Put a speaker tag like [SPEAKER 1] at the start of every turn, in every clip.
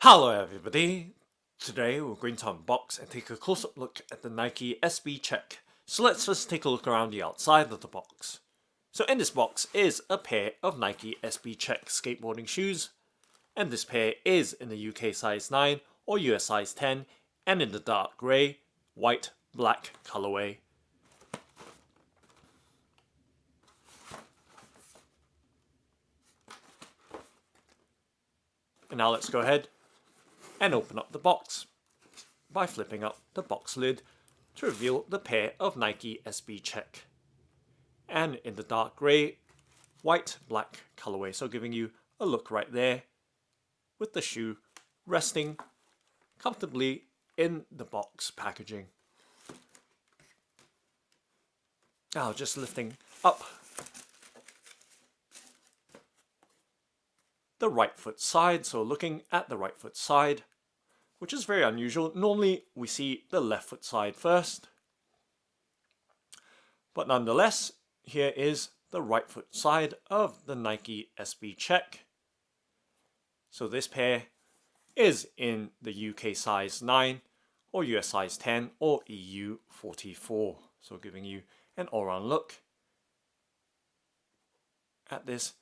[SPEAKER 1] Hello everybody! Today we're going to unbox and take a close-up look at the Nike SB Check. So let's first take a look around the outside of the box. So in this box is a pair of Nike SB Check skateboarding shoes, and this pair is in the UK size 9 or US size 10 and in the dark grey, white, black colourway. And now let's go ahead and open up the box by flipping up the box lid to reveal the pair of Nike SB Check. And in the dark grey, white, black colourway, so giving you a look right there with the shoe resting comfortably in the box packaging. Now just lifting up the right foot side, so looking at the right foot side, which is very unusual. Normally we see the left foot side first, but nonetheless here is the right foot side of the Nike SB Check. So this pair is in the UK size 9 or US size 10 or EU 44, so giving you an all-round look at this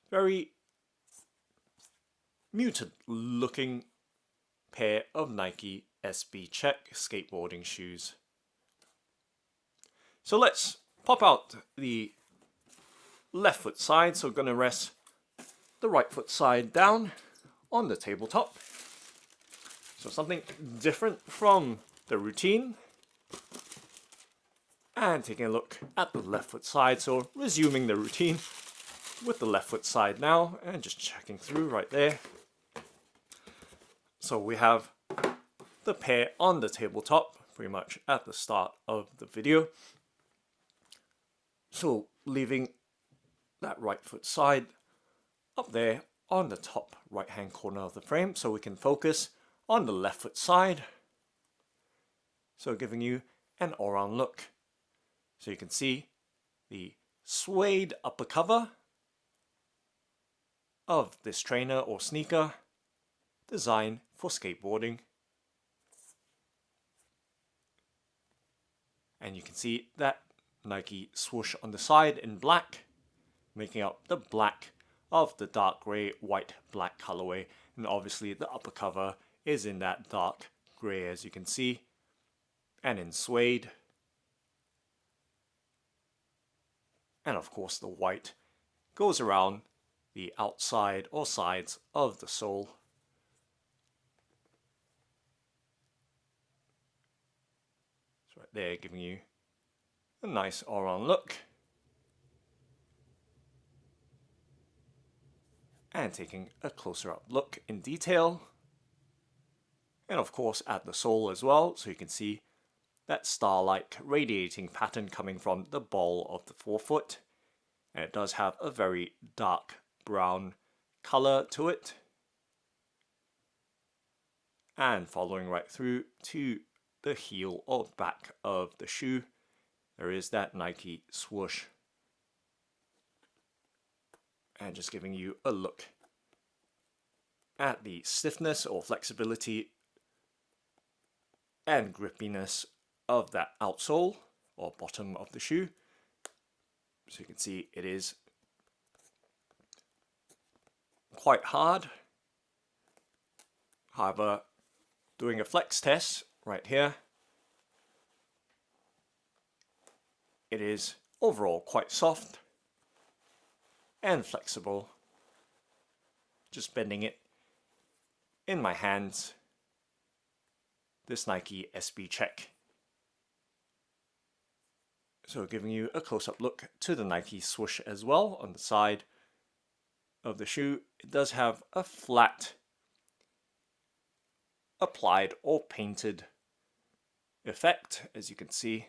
[SPEAKER 1] very muted looking pair of Nike SB Check skateboarding shoes. So let's pop out the left foot side. So we're going to rest the right foot side down on the tabletop. So something different from the routine. And taking a look at the left foot side. So resuming the routine with the left foot side now and just checking through right there. So we have the pair on the tabletop pretty much at the start of the video. So leaving that right foot side up there on the top right hand corner of the frame so we can focus on the left foot side. So giving you an all-round look. So you can see the suede upper cover of this trainer or sneaker designed for skateboarding. And you can see that Nike swoosh on the side in black, making up the black of the dark grey, white, black colorway. And obviously the upper cover is in that dark grey, as you can see, and in suede. And of course the white goes around the outside or sides of the sole. It's right there giving you a nice all-round look. And taking a closer up look in detail. And of course at the sole as well, so you can see that star-like radiating pattern coming from the ball of the forefoot. And it does have a very dark brown color to it. And following right through to the heel or back of the shoe, there is that Nike swoosh. And just giving you a look at the stiffness or flexibility and grippiness of that outsole or bottom of the shoe. So you can see it is quite hard. However, doing a flex test right here, it is overall quite soft and flexible. Just bending it in my hands, this Nike SB Check. So giving you a close-up look to the Nike swoosh as well on the side of the shoe. It does have a flat applied or painted effect, as you can see.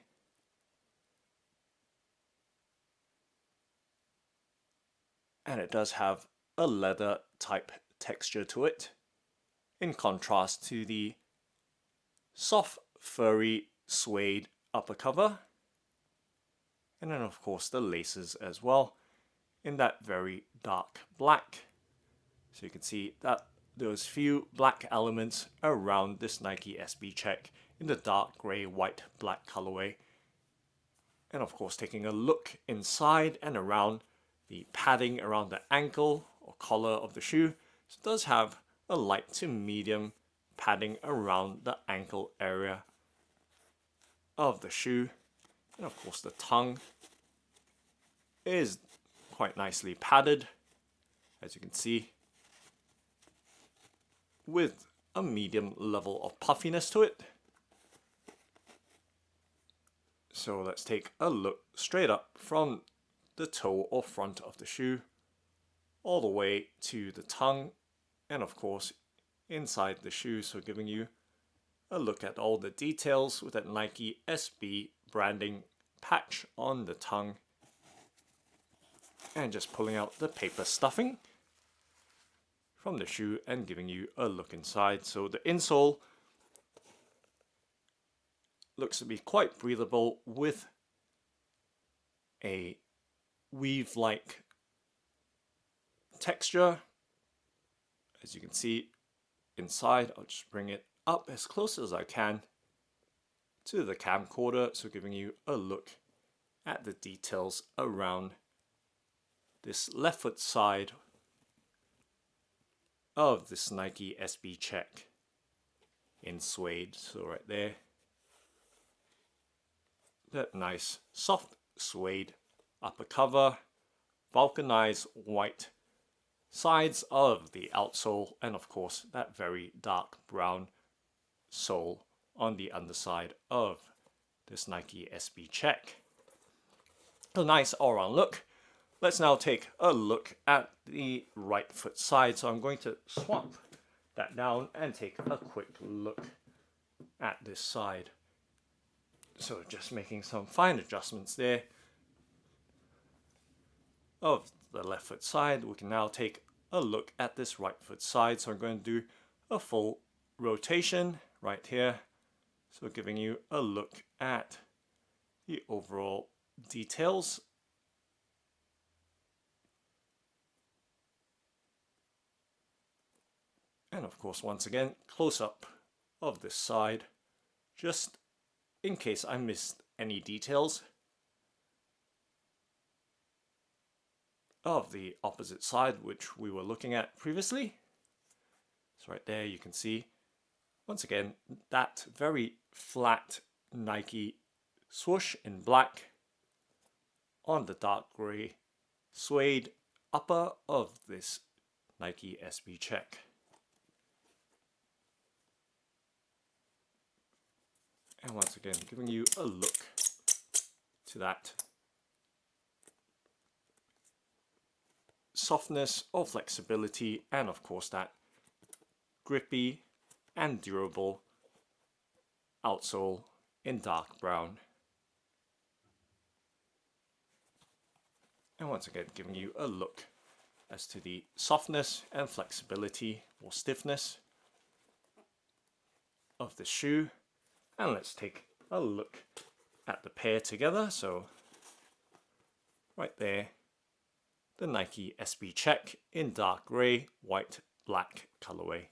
[SPEAKER 1] And it does have a leather type texture to it, in contrast to the soft furry suede upper cover. And then of course the laces as well in that very dark black. So you can see that those few black elements around this Nike SB check in the dark grey, white, black colorway. And of course, taking a look inside and around, the padding around the ankle or collar of the shoe does have a light to medium padding around the ankle area of the shoe. And of course, the tongue is quite nicely padded, as you can see, with a medium level of puffiness to it. So let's take a look straight up from the toe or front of the shoe all the way to the tongue, and of course inside the shoe, so giving you a look at all the details with that Nike SB branding patch on the tongue, and just pulling out the paper stuffing from the shoe and giving you a look inside. So the insole looks to be quite breathable with a weave-like texture. As you can see inside, I'll just bring it up as close as I can to the camcorder, so giving you a look at the details around this left foot side of this Nike SB check in suede. So right there, that nice soft suede upper cover, vulcanized white sides of the outsole, and of course that very dark brown sole on the underside of this Nike SB check. A nice all-round look. Let's now take a look at the right foot side. So I'm going to swap that down and take a quick look at this side. So just making some fine adjustments there of the left foot side. We can now take a look at this right foot side. So I'm going to do a full rotation right here. So giving you a look at the overall details. And of course, once again, close up of this side, just in case I missed any details of the opposite side, which we were looking at previously. So right there, you can see, once again, that very flat Nike swoosh in black on the dark grey suede upper of this Nike SB check. And once again, giving you a look to that softness or flexibility, and of course that grippy and durable outsole in dark brown. And once again, giving you a look as to the softness and flexibility or stiffness of the shoe. And let's take a look at the pair together. So right there, the Nike SB check in dark grey, white, black colorway.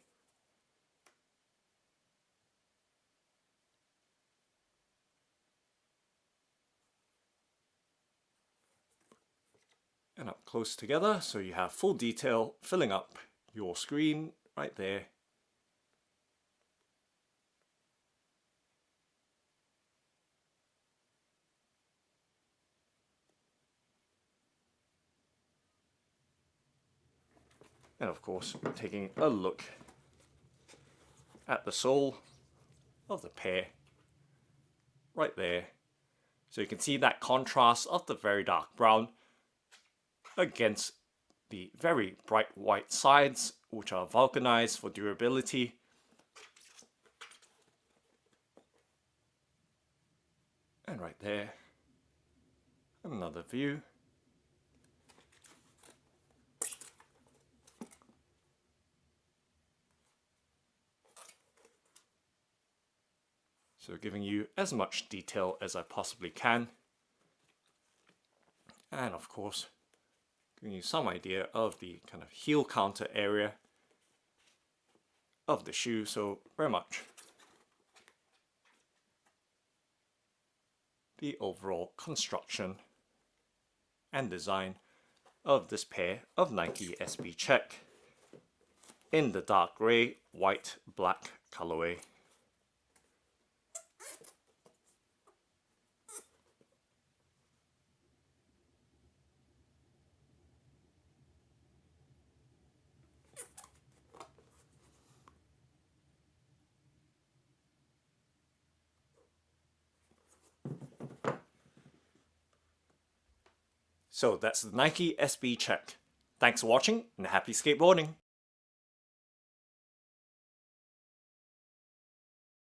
[SPEAKER 1] And up close together, so you have full detail filling up your screen right there. And of course, taking a look at the sole of the pair right there. So you can see that contrast of the very dark brown against the very bright white sides, which are vulcanized for durability. And right there, another view. So giving you as much detail as I possibly can. And of course, giving you some idea of the kind of heel counter area of the shoe so very much. The overall construction and design of this pair of Nike SB Check in the dark grey, white, black colorway. So that's the Nike SB Check. Thanks for watching and happy skateboarding!